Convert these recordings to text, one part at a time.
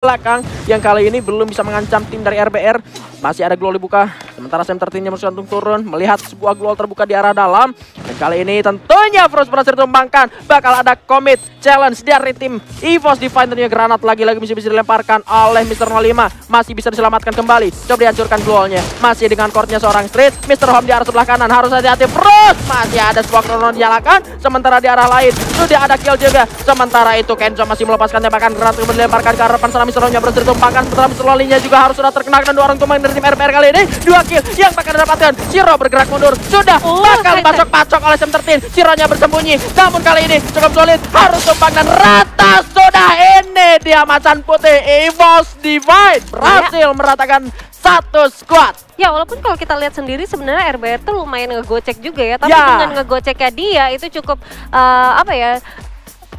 belakang yang kali ini belum bisa mengancam tim dari RBR. Masih ada Glow dibuka, sementara Sam 13-nya masih gantung turun, melihat sebuah Glow terbuka di arah dalam. Dan kali ini tentunya Frost berhasil ditumbangkan. Bakal ada commit challenge dari tim EVOS Divine. Tentunya granat lagi-lagi bisa dilemparkan oleh Mr. 05. Masih bisa diselamatkan kembali, coba dihancurkan Glow-nya. Masih dengan core-nya seorang Street. Mr. Home di arah sebelah kanan, harus hati-hati Frost. Masih ada sebuah Chrono dinyalakan, sementara di arah lain sudah ada kill juga. Sementara itu Kenzo masih melepaskan tembakan granat, kemudian dilemparkan ke arah depan sana. Mr. Home-nya berhasil ditumbangkan, sementara Mr. Lolinya juga harus sudah terkena dan 2 orang tumbang dari tim RBR kali ini. 2 kill yang bakal didapatkan. Shiro bergerak mundur, sudah bakal dipacok-pacok oleh Sam 13. Shiro-nya bersembunyi, namun kali ini cukup sulit, harus tumbang dan rata. Sudah ini dia macan putih EVOS Divine berhasil meratakan satu squad. Ya walaupun kalau kita lihat sendiri sebenarnya RBR tuh lumayan ngegocek juga ya, tapi dengan ngegoceknya dia itu cukup apa ya,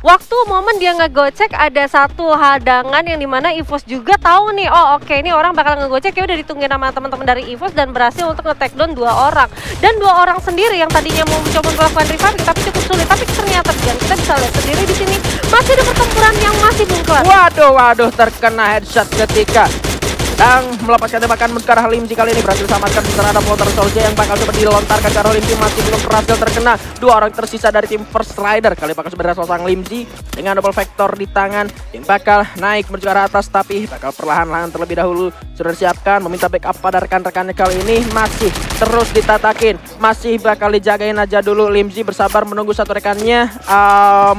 waktu momen dia ngegocek ada satu hadangan yang dimana EVOS juga tahu nih, oh oke ini orang bakal ngegocek, ya udah ditungguin sama teman-teman dari EVOS dan berhasil untuk nge-take down 2 orang. Dan 2 orang sendiri yang tadinya mau mencoba melakukan revive tapi cukup sulit, tapi ternyata dan kita bisa lihat sendiri di sini masih ada pertempuran yang masih belum kelar. Waduh, terkena headshot ketika sedang melepaskan tembakan ke arah Limzi. Kali ini berhasil selamatkan terhadap Water Soldier yang bakal coba dilontarkan ke arah Limzi, masih belum berhasil terkena. 2 orang tersisa dari tim First Rider kali bakal berhasil sang Limzi dengan double vector di tangan yang bakal naik menuju ke arah atas, tapi bakal perlahan-lahan terlebih dahulu sudah disiapkan meminta backup pada rekan-rekannya. Kali ini masih terus ditatakin, masih bakal dijagain aja dulu. Limzi bersabar menunggu satu rekannya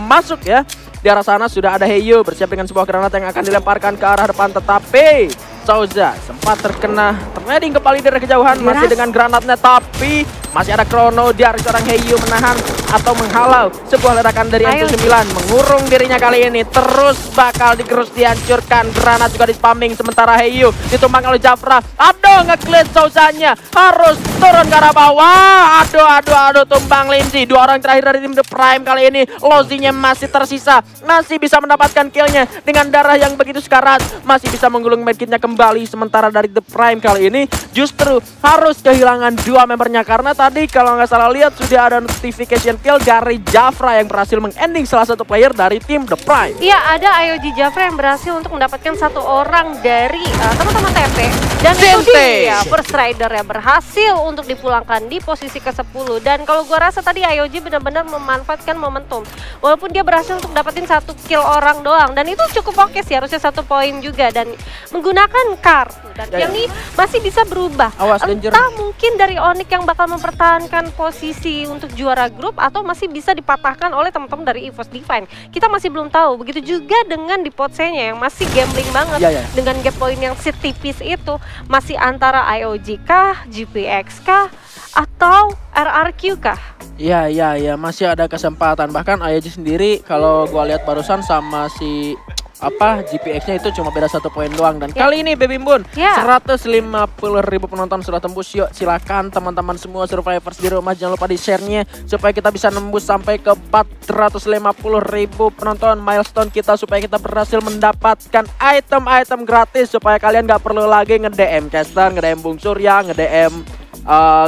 masuk ya. Di arah sana sudah ada Heyo bersiap dengan sebuah granat yang akan dilemparkan ke arah depan, tetapi Souza sempat terkena terleding kembali dari kejauhan, masih dengan granatnya, tapi masih ada Chrono dari seorang Heyo menahan atau menghalau sebuah ledakan dari M9, mengurung dirinya kali ini. Terus bakal digerus, dihancurkan, granat juga di spamming, sementara Heyo ditumbang oleh Jafra. Aduh, nge-clear Souzanya, harus turun ke arah bawah. Aduh, tumbang Limzi. 2 orang terakhir dari tim The Prime kali ini. Lozinya masih tersisa, masih bisa mendapatkan killnya dengan darah yang begitu sekarat, masih bisa menggulung medkitnya kembali. Sementara dari The Prime kali ini justru harus kehilangan 2 membernya, karena tadi kalau nggak salah lihat sudah ada notification kill dari Jafra yang berhasil mengending salah satu player dari tim The Prime. Iya, ada IOG Jafra yang berhasil untuk mendapatkan 1 orang dari teman-teman TP, dan itu dia First Rider yang berhasil untuk dipulangkan di posisi ke-10. Dan kalau gua rasa tadi IOG benar-benar memanfaatkan momentum, walaupun dia berhasil untuk dapetin 1 kill orang doang, dan itu cukup oke sih, harusnya 1 poin juga, dan menggunakan card. Dan yang ini masih bisa berubah. Entah mungkin dari Onyx yang bakal mempertahankan posisi untuk juara grup, atau masih bisa dipatahkan oleh teman-teman dari EVOS Divine. Kita masih belum tahu. Begitu juga dengan di Potsenya yang masih gambling banget dengan gap point yang setipis itu. Masih antara IOG kah, GPX kah, atau RRQ kah? Iya, masih ada kesempatan. Bahkan IOG sendiri kalau gua lihat barusan sama si GPX-nya itu cuma beda 1 poin doang. Dan kali ini Baby Moon 150.000 penonton sudah tembus. Yuk silakan teman-teman semua survivors di rumah, jangan lupa di share-nya supaya kita bisa nembus sampai ke 450.000 penonton, milestone kita, supaya kita berhasil mendapatkan item-item gratis, supaya kalian gak perlu lagi nge-DM Caster, nge-DM Bung Surya, nge-DM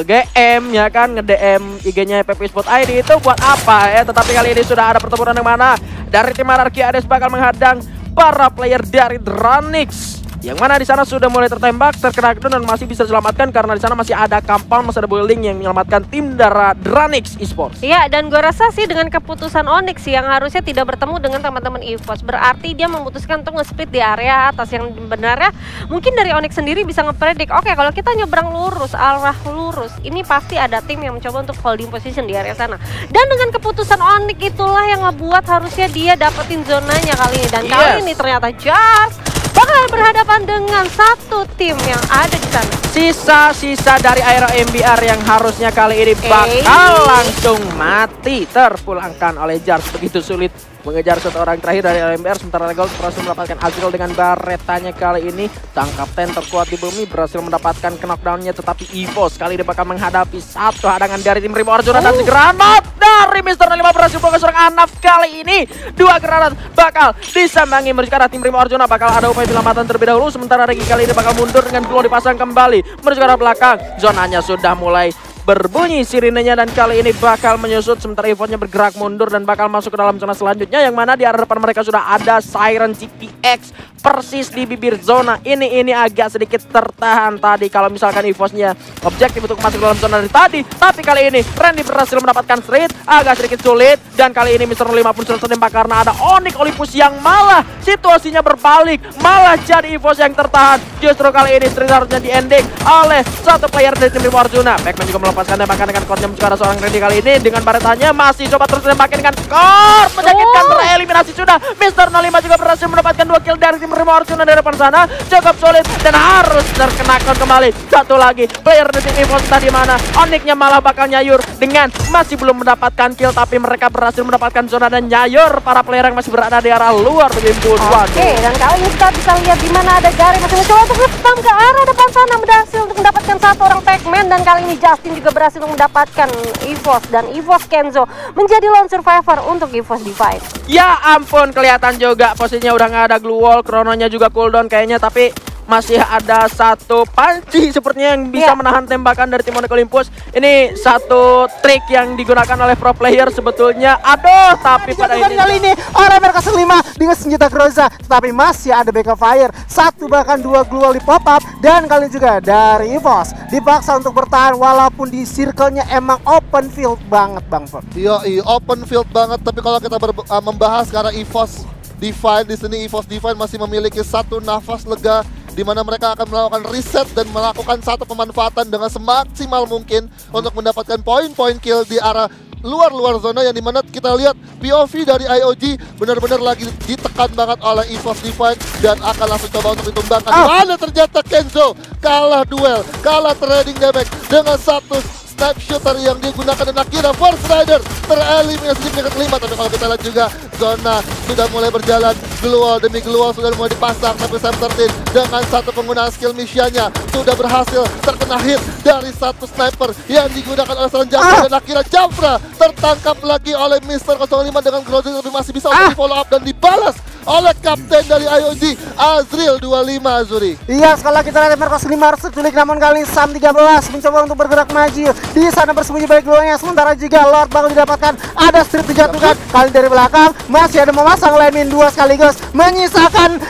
GM ya kan, nge-DM IG-nya PP Sport ID. Itu buat apa ya? Tetapi kali ini sudah ada pertempuran yang mana dari tim Anarki Ades bakal menghadang para player dari Dranix, yang mana di sana sudah mulai tertembak, terkena down, dan masih bisa diselamatkan karena di sana masih ada compound, masih ada building yang menyelamatkan tim dari Dranix Esports. Iya, dan gue rasa sih dengan keputusan Onyx yang harusnya tidak bertemu dengan teman-teman EVOS, berarti dia memutuskan untuk nge-split di area atas, yang benarnya mungkin dari Onyx sendiri bisa ngepredik, oke kalau kita nyebrang lurus, arah lurus, ini pasti ada tim yang mencoba untuk holding position di area sana. Dan dengan keputusan Onyx itulah yang ngebuat harusnya dia dapetin zonanya kali ini. Dan kali ini ternyata Jars bakal berhadapan dengan 1 tim yang ada di sana. Sisa-sisa dari Aero MBR yang harusnya kali ini bakal langsung mati, terpulangkan oleh Jars. Begitu sulit mengejar 1 orang terakhir dari LMBR, sementara Legold berhasil mendapatkan Azrael dengan baretanya kali ini. Sang kapten terkuat di bumi berhasil mendapatkan knockdown-nya, tetapi EVOS kali ini bakal menghadapi 1 hadangan dari tim Rimo Arjuna, dan granat dari Mr. 05 berhasil buang ke seorang Anaf. Kali ini 2 granat bakal disambangi menuju ke arah tim Rimo Arjuna, bakal ada upaya penyelamatan terlebih dahulu, sementara Regi kali ini bakal mundur dengan Glow dipasang kembali menuju ke arah belakang. Zonanya sudah mulai berbunyi sirinenya dan kali ini bakal menyusut sementara EVOS-nya bergerak mundur dan bakal masuk ke dalam zona selanjutnya yang mana di arah depan mereka sudah ada Siren GPX persis di bibir zona. Ini agak sedikit tertahan tadi kalau misalkan EVOS-nya objektif untuk masuk ke dalam zona dari tadi, tapi kali ini Randy berhasil mendapatkan street agak sedikit sulit dan kali ini Mr. 5 pun sudah tertembak karena ada Onyx Olympus yang malah situasinya berbalik, malah jadi EVOS yang tertahan. Justru kali ini street harusnya di ending oleh satu player dari tim Primo Arjuna. Pac-Man juga melepaskan tembakan dengan core-nya mencari ada seorang Randy kali ini dengan baretannya masih coba terus tembakin dengan core, menyakitkan, tereliminasi sudah. Mr. 05 juga berhasil mendapatkan 2 kill dari tim Primo Arjuna dari depan sana, cukup sulit dan harus terkenakan kembali. Satu lagi player dari tim EVOS tadi mana, Onyx-nya malah bakal nyayur dengan masih belum mendapatkan kill, tapi mereka berhasil mendapatkan zona dan nyayur para player yang masih berada di arah luar begitu. Oke, dan kali ini kita bisa lihat di mana ada Gary masih mencoba untuk nge-spam ke arah depan sana, berhasil untuk mendapatkan satu orang Pac-Man dan kali ini Justin juga berhasil untuk mendapatkan EVOS dan EVOS Kenzo menjadi lone survivor untuk EVOS Divine. Ya ampun, kelihatan juga posisinya udah nggak ada glue wall, krononya juga cooldown kayaknya, tapi masih ada satu panci sepertinya yang bisa menahan tembakan dari tim Onyx Olympus. Ini satu trik yang digunakan oleh pro player sebetulnya. Aduh, tapi pada ini kali ini oleh Merkasa 5 dengan senjata Groza, tetapi masih ada backup fire. Satu bahkan dua glue wall di pop up dan kali juga dari EVOS dipaksa untuk bertahan walaupun di circle-nya emang open field banget Bang Ford. Iya, open field banget, tapi kalau kita membahas karena EVOS Divine di sini, EVOS Divine masih memiliki satu nafas lega di mana mereka akan melakukan reset dan melakukan satu pemanfaatan dengan semaksimal mungkin untuk mendapatkan poin-poin kill di arah luar zona, yang dimana kita lihat POV dari IOG benar-benar lagi ditekan banget oleh EVOS Divine dan akan langsung coba untuk ditumbangkan. Mana ternyata Kenzo kalah duel, kalah trading damage dengan satu snipe shooter yang digunakan dan akhirnya Force Rider tereliminasi di peringkat kelima. Tapi kalau kita lihat juga zona sudah mulai berjalan, glue wall demi glue wall sudah mulai dipasang, tapi Sam 13 dengan satu penggunaan skill misianya sudah berhasil terkena hit dari satu sniper yang digunakan oleh seorang Jafra dan akhirnya Jafra tertangkap lagi oleh Mr. 05 dengan Groza, tapi masih bisa untuk di follow up dan dibalas oleh kapten dari IOG Azril 25 Azuri. Iya, sekali lagi kita lihat Merkasa 5 harus terculik, namun kali ini Sam 13 mencoba untuk bergerak maju. Di sana bersembunyi balik glownya, sementara juga Lord bakal didapatkan, ada strip dijatuhkan. Kali dari belakang masih ada memasang landmine 2 sekaligus, menyisakan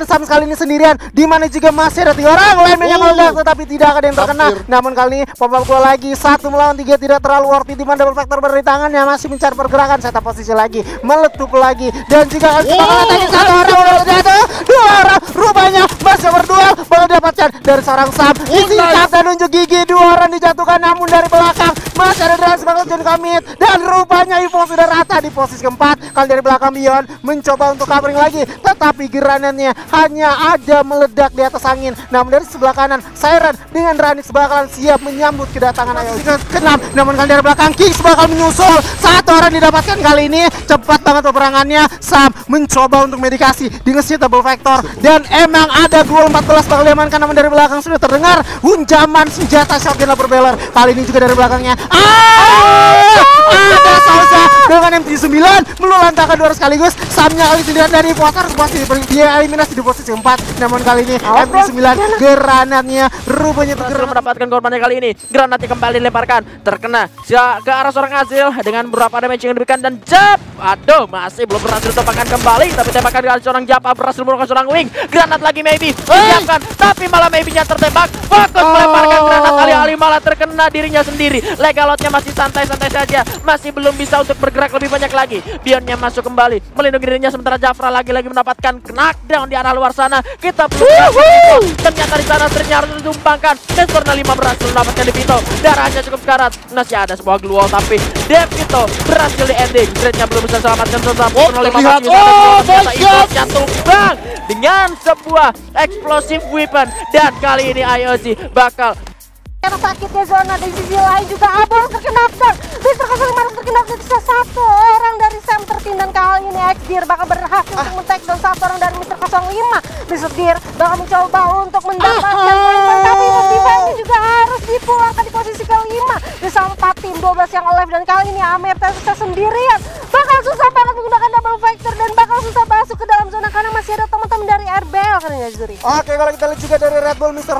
Sam kali ini sendirian, di mana juga masih ada 3 orang landmine yang meledak tetapi tidak ada yang terkena. Namun kali ini pop-up gua lagi 1 melawan 3 tidak terlalu worth it, di mana double factor berada di tangannya masih mencari pergerakan, setup posisi lagi, meletup lagi dan juga lagi 1 orang jatuh, 2 orang rupanya masih berduel baru dapatkan dari seorang Sam, disingkat dan unjuk gigi. 2 orang dijatuhkan, namun dari belakang masih ada Drans bakal John Commit dan rupanya EVOS sudah rata di posisi keempat. Kali dari belakang Beyond mencoba untuk covering lagi, tetapi geranannya hanya ada meledak di atas angin. Namun dari sebelah kanan Siren dengan Ranix bakalan siap menyambut kedatangan IOG ke-6, namun kali dari belakang Kings bakal menyusul. 1 orang didapatkan kali ini, cepat banget peperangannya. Sam mencoba untuk medikasi dengan senjata double factor dan emang ada gol 14 bakal diamankan, namun dari belakang sudah terdengar hunjaman senjata shotgun Laper Beller. Kali ini juga dari belakangnya ada Salsa dengan M79 melulantahkan 2 orang sekaligus. Samnya kali sendirian dari Potter masih dia eliminasi di posisi 4, namun kali ini M79 granatnya rupanya berhasil mendapatkan korbannya. Kali ini granatnya kembali dilemparkan, terkena ke arah seorang Azil dengan beberapa damage yang diberikan dan jab. Aduh, masih belum berhasil ditembakkan kembali, tapi tembakan dari seorang Japa berhasil menemukan seorang Wing. Granat lagi maybe disiapkan, tapi malah maybe-nya tertembak. Fokus melemparkan granat, alih-alih malah terkena dirinya sendiri. Legalotnya masih santai-santai saja, masih belum bisa untuk bergerak lebih banyak lagi. Bionnya masuk kembali melindungi dirinya, sementara Jafra lagi-lagi mendapatkan knockdown di arah luar sana. Kita belum ternyata di sana streetnya harus ditumpangkan. Mr. 5 berhasil mendapatkan Devito, darahnya cukup sekarat. Masih ada sebuah glue wall, tapi Devito berhasil di ending. Streetnya belum bisa selamatkan Mr. 5 masih tumbang dengan sebuah explosive weapon, dan kali ini IOG bakal karena sakitnya zona. Di sisi lain juga Abang terkena knockdown. Mr. 05 terkena bisa 1 orang dari Sam 13 dan kali ini Xdir bakal berhasil untuk men-takedown 1 orang dari Mr. 05. Mr. Xdir bakal mencoba untuk mendapatkan poin, tapi Divine juga harus dipulangkan di posisi kelima bersama 4 tim 12 yang alive, dan kali ini Amer bisa sendirian. Bakal susah banget menggunakan double factor dan bakal susah masuk ke dalam zona karena masih ada teman-teman dari RBL kan ya Zuri. Oke, kalau kita lihat juga dari Red Bull Mr.